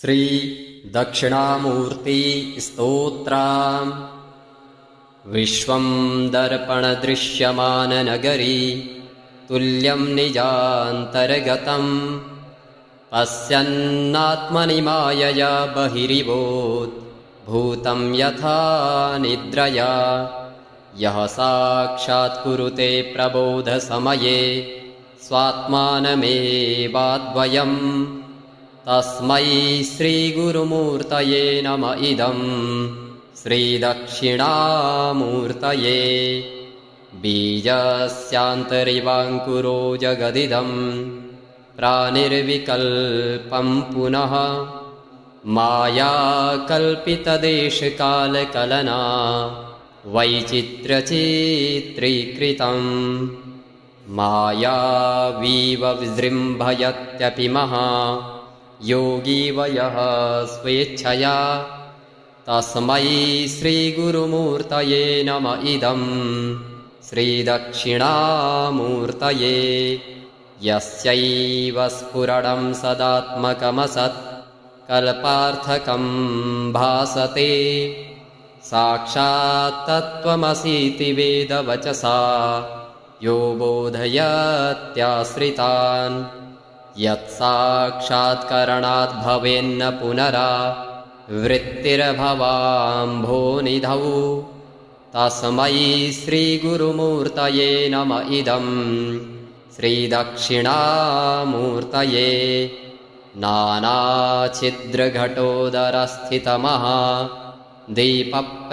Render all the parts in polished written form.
श्री दक्षिणामूर्ति स्तोत्रम्। विश्वं दर्पणदृश्यमाननगरी तुल्यं निजान्तर्गतम् पश्यन्नात्मनि मायया बहिरिवोद्भूतं यथा निद्रया। यः साक्षात् कुरुते प्रबोधसमये स्वात्मानमेवाद्वयम् तस्मै श्रीगुरुमूर्तये नम इदं श्रीदक्षिणामूर्तये। बीजस्यान्तरिवाङ्कुरो जगदिदं प्रानिर्विकल्पं पुनः मायाकल्पितदेशकालकलना वैचित्र्यचित्रीकृतम्। मायावीव विजृम्भयत्यपि महा योगी वयः स्वेच्छया तस्मै श्रीगुरुमूर्तये नम इदं श्रीदक्षिणामूर्तये। यस्यैव स्फुरणं सदात्मकमसत् कल्पार्थकं भासते साक्षात् तत्त्वमसीति वेदवचसा यो बोधयत्याश्रितान्। यत्साक्षात्करणात् भवेन्न पुनरा वृत्तिर्भवाम्भोनिधौ तस्मै श्रीगुरुमूर्तये नम इदं श्रीदक्षिणामूर्तये। नानाच्छिद्रघटोदरस्थितमहा दीपप्रभाभास्वरं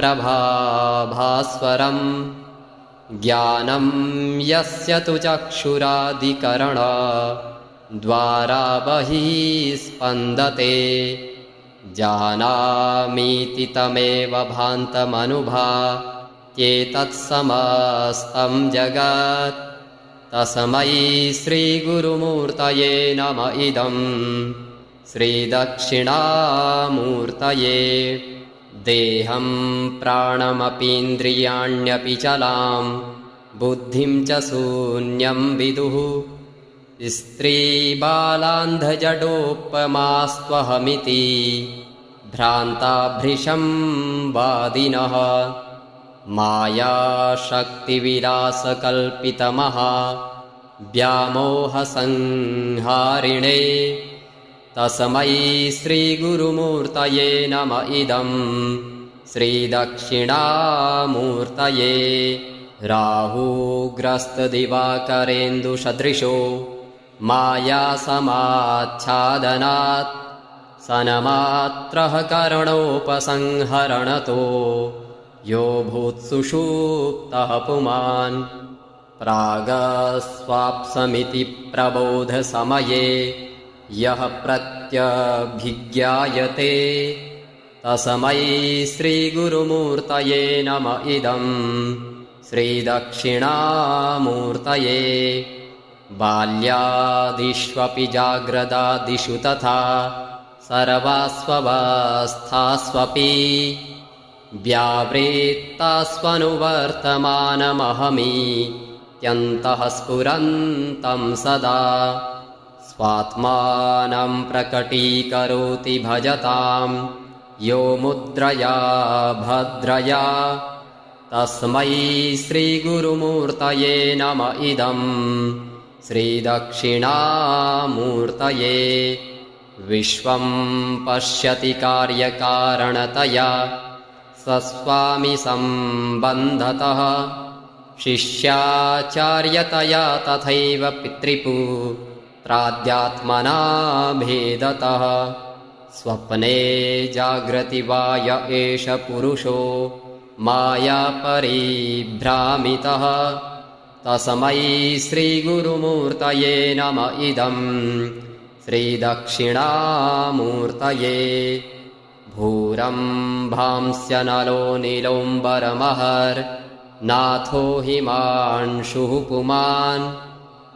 ज्ञानं यस्य तु चक्षुरादिकरण द्वारा बहिः स्पन्दते। जानामीति तमेव भान्तमनुभात्येतत्समस्तं जगत् तस्मै श्रीगुरुमूर्तये नम इदं श्रीदक्षिणामूर्तये। देहं प्राणमपीन्द्रियाण्यपि चलां बुद्धिं च शून्यं विदुः स्त्रीबालान्धजडोपमास्त्वहमिति भ्रान्ताभृशं वादिनः। मायाशक्तिविलासकल्पितमहा व्यामोहसंहारिणे तस्मै श्रीगुरुमूर्तये नम इदं श्रीदक्षिणामूर्तये। राहुग्रस्तदिवाकरेन्दुसदृशो मायासमाच्छादनात् सन्मात्रः करणोपसंहरणतो यो भूत्सुषुप्तः पुमान्। प्रागस्वाप्समिति प्रबोधसमये यः प्रत्यभिज्ञायते तस्मै श्रीगुरुमूर्तये नम इदं श्रीदक्षिणामूर्तये। बाल्यादिष्वपि जाग्रदादिषु तथा सर्वास्वस्थास्वपि व्यावृत्तास्वनुवर्तमानमहमीत्यन्तः स्फुरन्तं सदा। स्वात्मानं प्रकटीकरोति भजतां यो मुद्रया भद्रया तस्मै श्रीगुरुमूर्तये नम इदं श्रीदक्षिणामूर्तये। विश्वं पश्यति कार्यकारणतया सस्वामि सम्बन्धतः शिष्याचार्यतया तथैव पितृपुत्राद्यात्मना भेदतः। स्वप्ने जाग्रति वा य एष पुरुषो मायापरिभ्रामितः तस्मै श्रीगुरुमूर्तये नम इदं श्रीदक्षिणामूर्तये। भूरम्भांस्यनलो नीलोऽम्बरमहर्नाथो हिमांशुः पुमान्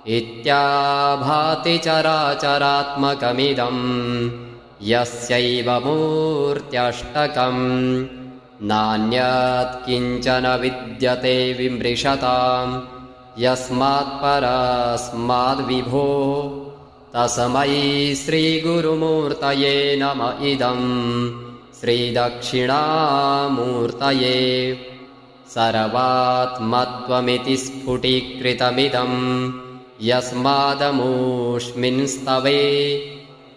इत्याभाति चराचरात्मकमिदं यस्यैव मूर्त्यष्टकम्। नान्यत् किञ्चन विद्यते विमृशतां यस्मात् परस्माद्विभो तस्मै श्रीगुरुमूर्तये नम इदं श्रीदक्षिणामूर्तये सर्वात्मत्वमिति स्फुटीकृतमिदं यस्मादमुष्मिन्स्तवे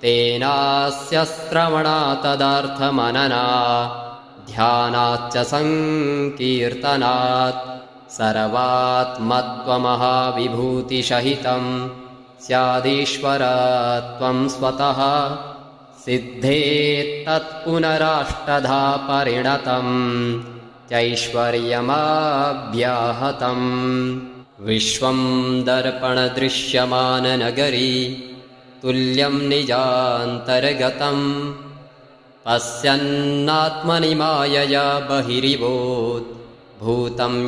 तेनास्य श्रवणात्तदर्थमनना ध्यानाच्च संकीर्तनात् सर्वात्मत्वमहाविभूतिसहितं स्यादीश्वरत्वं स्वतः सिद्धेत्तत्पुनराष्टधा परिणतं चैश्वर्यमाव्याहतम् विश्वं दर्पणदृश्यमाननगरी तुल्यं निजान्तर्गतं पश्यन्नात्मनि मायया बहिरिवोद्भूतं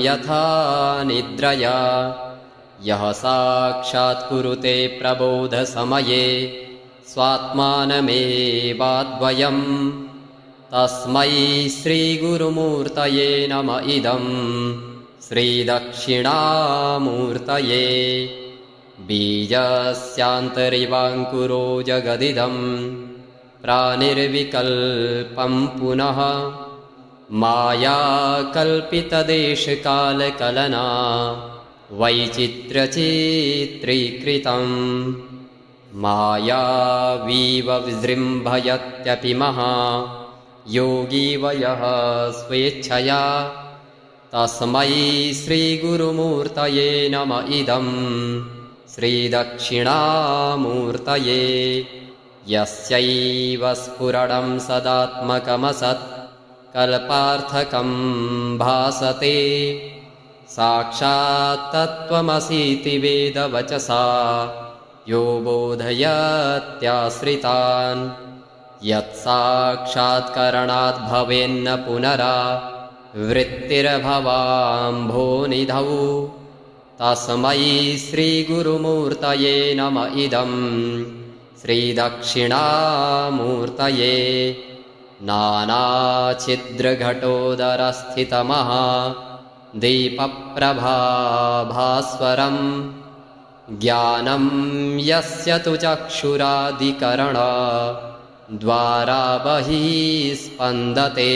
यथा निद्रया यः साक्षात् कुरुते प्रबोधसमये स्वात्मानमेवाद्वयं तस्मै श्रीगुरुमूर्तये नम इदं श्रीदक्षिणामूर्तये बीजस्यान्तरिवाङ्कुरो जगदिदं प्रानिर्विकल्पं पुनः मायाकल्पितदेशकालकलना वैचित्र्यचित्रीकृतं मायावीव विजृम्भयत्यपि महायोगी वयः स्वेच्छया तस्मै श्रीगुरुमूर्तये नम इदं श्रीदक्षिणामूर्तये यस्यैव स्फुरणं सदात्मकमसत् कल्पार्थकं भासते साक्षात् तत्त्वमसीति वेदवचसा यो बोधयत्याश्रितान् यत्साक्षात्करणात् भवेन्न पुनरा वृत्तिर्भवाम्भोनिधौ तस्मै श्रीगुरुमूर्तये नम इदं श्रीदक्षिणामूर्तये नानाच्छिद्रघटोदरस्थितमहा दीपप्रभाभास्वरं ज्ञानं यस्य तु चक्षुरादिकरण द्वारा बहिः स्पन्दते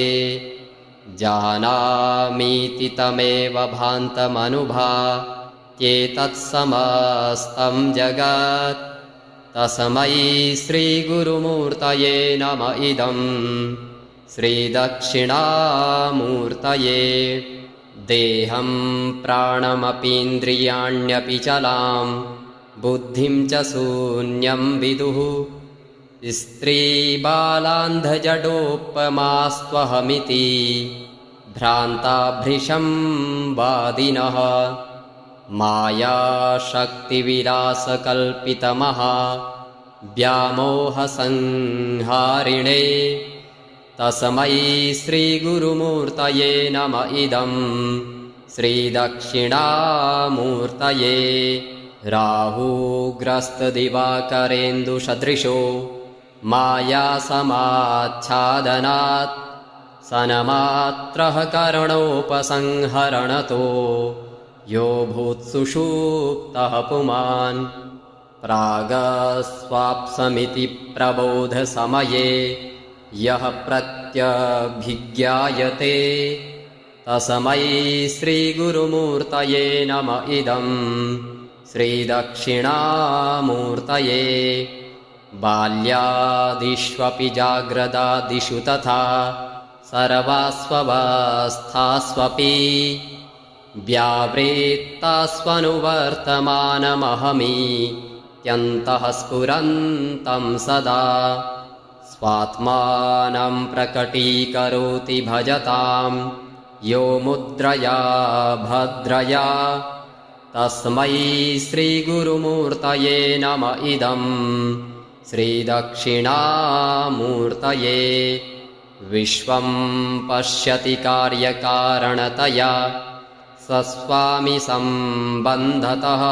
जानामीति तमेव भान्तमनुभात्येतत्समस्तं जगत् तस्मै श्रीगुरुमूर्तये नम इदं श्रीदक्षिणामूर्तये देहं प्राणमपीन्द्रियाण्यपि चलां बुद्धिं च शून्यं विदुः स्त्रीबालान्धजडोपमास्त्वहमिति भ्रान्ताभृशं वादिनः मायाशक्तिविलासकल्पितमहा व्यामोहसंहारिणे तस्मै श्रीगुरुमूर्तये नम इदं श्रीदक्षिणामूर्तये राहुग्रस्तदिवाकरेन्दुसदृशो मायासमाच्छादनात् सन्मात्रः करणोपसंहरणतो यो भूत्सुषुप्तः पुमान् प्रागस्वाप्समिति प्रबोधसमये यः प्रत्यभिज्ञायते तस्मै श्रीगुरुमूर्तये नम इदं श्रीदक्षिणामूर्तये बाल्यादिष्वपि जाग्रदादिषु तथा सर्वास्वस्थास्वपि व्यावृत्तास्वनुवर्तमानमहमीत्यन्तः स्फुरन्तं सदा स्वात्मानं प्रकटीकरोति भजतां यो मुद्रया भद्रया तस्मै श्रीगुरुमूर्तये नम इदं श्रीदक्षिणामूर्तये विश्वं पश्यति कार्यकारणतया सस्वामि सम्बन्धतः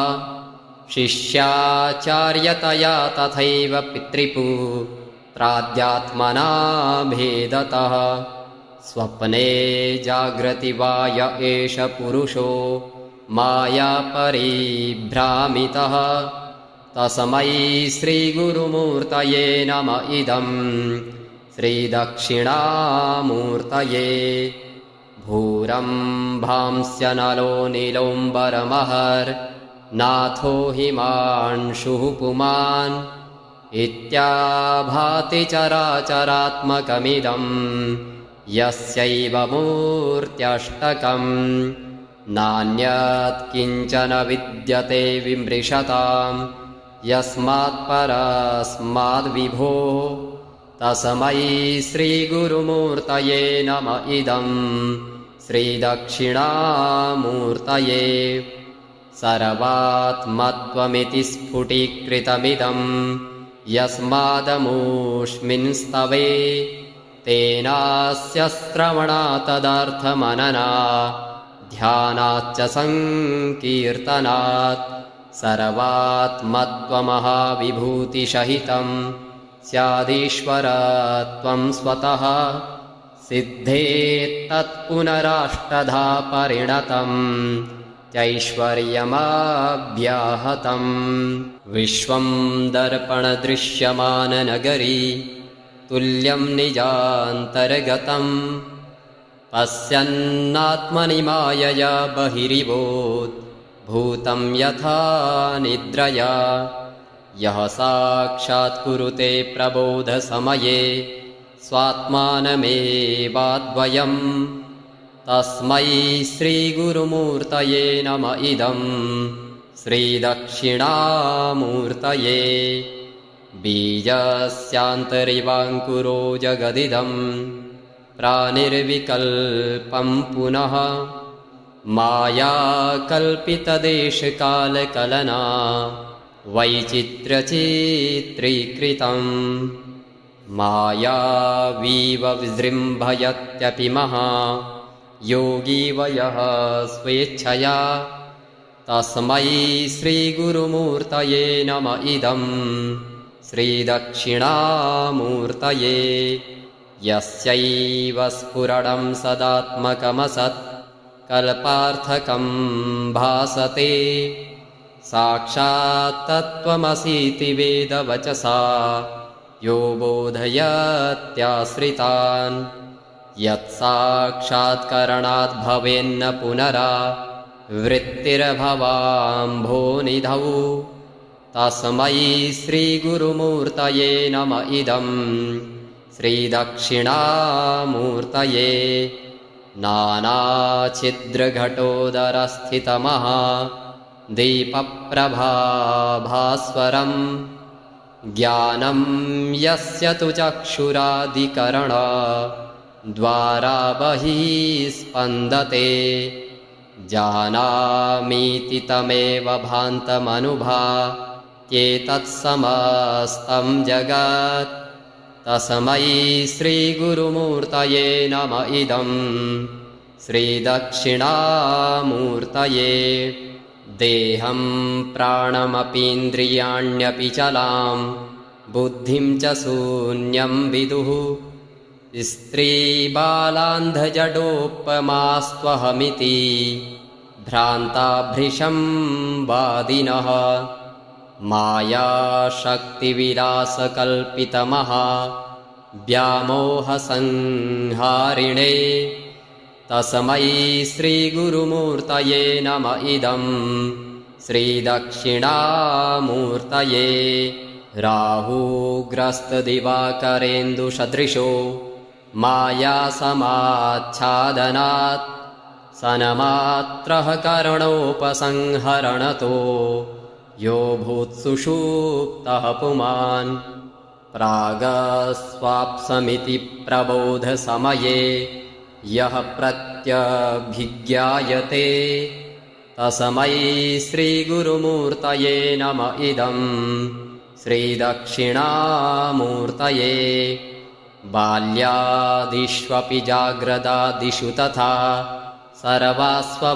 शिष्याचार्यतया तथैव पितृपुत्राद्यात्मना भेदतः स्वप्ने जाग्रति वा य एष पुरुषो मायापरिभ्रामितः तस्मै श्रीगुरुमूर्तये नम इदं श्रीदक्षिणामूर्तये भूरम्भांस्य नलो नीलोऽम्बरमहर्नाथो हिमांशुः पुमान् इत्याभाति चराचरात्मकमिदं यस्यैव मूर्त्यष्टकम् नान्यत् किञ्चन विद्यते विमृशताम् यस्मात्परस्माद्विभो तस्मै श्रीगुरुमूर्तये नम इदं श्रीदक्षिणामूर्तये सर्वात्मत्वमिति स्फुटीकृतमिदं यस्मादमुष्मिन्स्तवे तेनास्य श्रवणात्तदर्थमनना ध्यानाच्च संकीर्तनात् सर्वात्मत्वमहाविभूतिसहितं स्यादीश्वरत्वं स्वतः सिद्धेत्तत्पुनराष्टधा परिणतम् ऐश्वर्यमाव्याहतम् विश्वं दर्पणदृश्यमाननगरी तुल्यं निजान्तर्गतम् पश्यन्नात्मनि मायया बहिरिवोद्भूतं यथा निद्रया यः साक्षात् कुरुते प्रबोधसमये स्वात्मानमेवाद्वयम् तस्मै श्रीगुरुमूर्तये नम इदं श्रीदक्षिणामूर्तये बीजस्यान्तरिवाङ्कुरो जगदिदं प्रानिर्विकल्पं पुनः मायाकल्पितदेशकालकलना वैचित्र्यचित्रीकृतम् मायावीव विजृम्भयत्यपि महा योगी वयः स्वेच्छया तस्मै श्रीगुरुमूर्तये नम इदं श्रीदक्षिणामूर्तये यस्यैव स्फुरणं सदात्मकमसत् कल्पार्थकं भासते साक्षात् तत्त्वमसीति वेदवचसा यो बोधयत्याश्रितान् यत्साक्षात्करणात् भवेन्न पुनरावृत्तिर्भवाम्भोनिधौ तस्मै श्रीगुरुमूर्तये नम इदं श्रीदक्षिणामूर्तये नानाच्छिद्रघटोदरस्थितमहा दीपप्रभाभास्वरम् ज्ञानं यस्य तु चक्षुरादिकरण द्वारा बहिः स्पन्दते जानामीति तमेव भान्तमनुभात्येतत्समस्तं जगत् तस्मै श्रीगुरुमूर्तये नम इदं श्रीदक्षिणामूर्तये देहं प्राणमपीन्द्रियाण्यपि चलां बुद्धिं च शून्यं विदुः स्त्रीबालान्धजडोपमास्त्वहमिति भ्रान्ताभृशं वादिनः मायाशक्तिविलासकल्पितमहा व्यामोहसंहारिणे तस्मै श्रीगुरुमूर्तये नम इदं श्रीदक्षिणामूर्तये राहुग्रस्तदिवाकरेन्दुसदृशो मायासमाच्छादनात् सन्मात्रः करणोपसंहरणतो यो भूत्सुषुप्तः पुमान् प्रागस्वाप्समिति प्रबोधसमये यः प्रत्यभिज्ञायते तस्मै श्रीगुरुमूर्तये नम इदं श्रीदक्षिणामूर्तये बाल्यादिष्वपि जाग्रदादिषु तथा सर्वास्वस्थास्वपि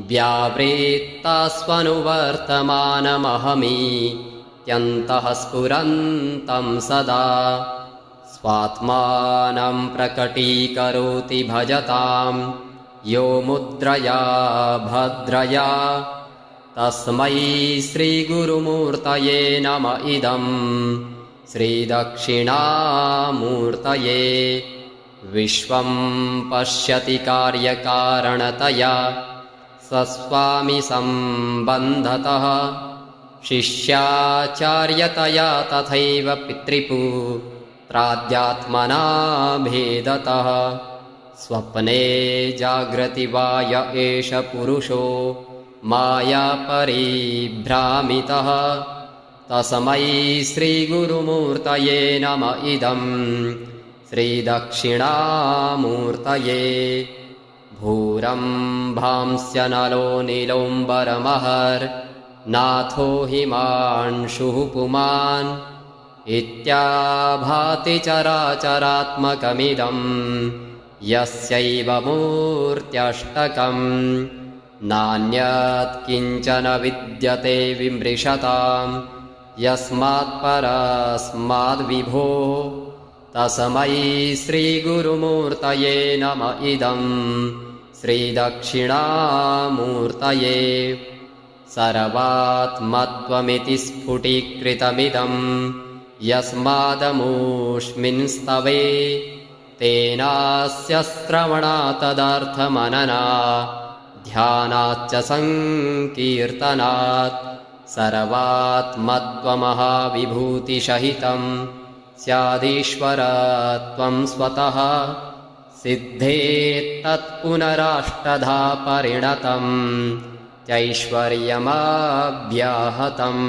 व्यावृत्तास्वनुवर्तमानमहमीत्यन्तः स्फुरन्तं सदा स्वात्मानं प्रकटीकरोति भजतां यो मुद्रया भद्रया तस्मै श्रीगुरुमूर्तये नम इदम् श्रीदक्षिणामूर्तये विश्वं पश्यति कार्यकारणतया सस्वामि सम्बन्धतः शिष्याचार्यतया तथैव पितृपुत्राद्यात्मना भेदतः स्वप्ने जाग्रति वा य एष पुरुषो मायापरिभ्रामितः तस्मै श्रीगुरुमूर्तये नम इदम् श्रीदक्षिणामूर्तये भूरम्भांस्यनलो नीलोऽम्बरमहर्नाथो हिमांशुः पुमान् इत्याभाति चराचरात्मकमिदम् यस्यैव मूर्त्यष्टकम् नान्यत् किञ्चन विद्यते विमृशताम् यस्मात्परस्माद्विभो तस्मै श्रीगुरुमूर्तये नम इदम् श्रीदक्षिणामूर्तये सर्वात्मत्वमिति स्फुटीकृतमिदम् यस्मादमुष्मिन्स्तवे तेनास्य श्रवणात्तदर्थमनना ध्यानाच्च संकीर्तनात् सर्वात्मत्वमहाविभूतिसहितम् स्यादीश्वरत्वं स्वतः सिद्धेत्तत्पुनराष्टधा परिणतम् चैश्वर्यमव्याहतम्।